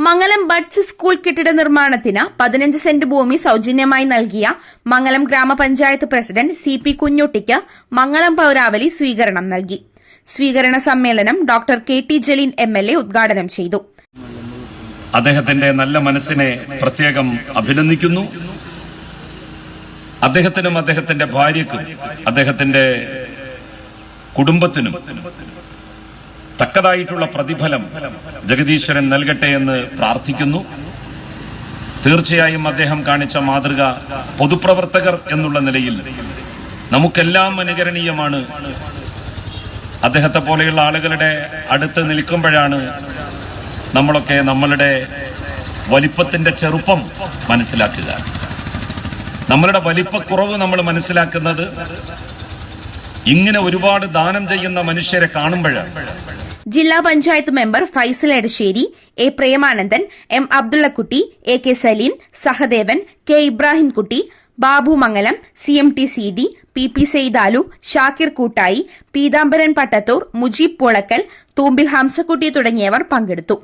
മംഗലം buds school കെട്ടിട നിർമ്മാണത്തിന് 15 saint ഭൂമി സൌജന്യമായി നൽകിയ മംഗലം ഗ്രാമപഞ്ചായത്ത് പ്രസിഡന്റ് CP കുഞ്ഞുട്ടിക്ക് മംഗലം പൌരാവലി സ്വീകരണം നൽകി. സ്വീകരണ സമ്മേളനം ഡോക്ടർ KT ജലീൽ MLA ഉദ്ഘാടനം ചെയ്തു. അദ്ദേഹത്തിന്റെ നല്ല മനസ്സിനെ പ്രത്യേകം അഭിനന്ദിക്കുന്നു. അദ്ദേഹത്തിനും അദ്ദേഹത്തിന്റെ ഭാര്യയ്ക്കും അദ്ദേഹത്തിന്റെ കുടുംബത്തിനും തക്കതായിട്ടുള്ള പ്രതിഫലം ജഗദീശ്വരൻ നൽകട്ടെ എന്ന് പ്രാർത്ഥിക്കുന്നു. തീർച്ചയായും അദ്ദേഹം കാണിച്ച മാതൃക പൊതുപ്രവർത്തകർ എന്നുള്ള നിലയിൽ നമുക്കെല്ലാം അനുകരണീയമാണ്. അദ്ദേഹത്തെ പോലെയുള്ള ആളുകളുടെ അടുത്ത് നിൽക്കുമ്പോഴാണ് നമ്മളൊക്കെ നമ്മളുടെ വലിപ്പത്തിന്റെ ചെറുപ്പം മനസ്സിലാക്കുക. നമ്മളുടെ വലിപ്പക്കുറവ് നമ്മൾ മനസ്സിലാക്കുന്നത് ഇങ്ങനെ ഒരുപാട് ദാനം ചെയ്യുന്ന മനുഷ്യരെ കാണുമ്പോഴാണ്. ജില്ലാ panchayat member Faisal Edassery, A Premanandan, M Abdullakutty, AK Saleem, Sahadevan, K Ibrahimkutty, Babu Mangalam, CMT Seethi, PP Saidalu, Shakir Koottayi, Peethambaran പട്ടത്തൂർ, Mujeeb Poolakkal, Thoombil Hamsakutty തുടങ്ങിയവർ പങ്കെടുത്തു.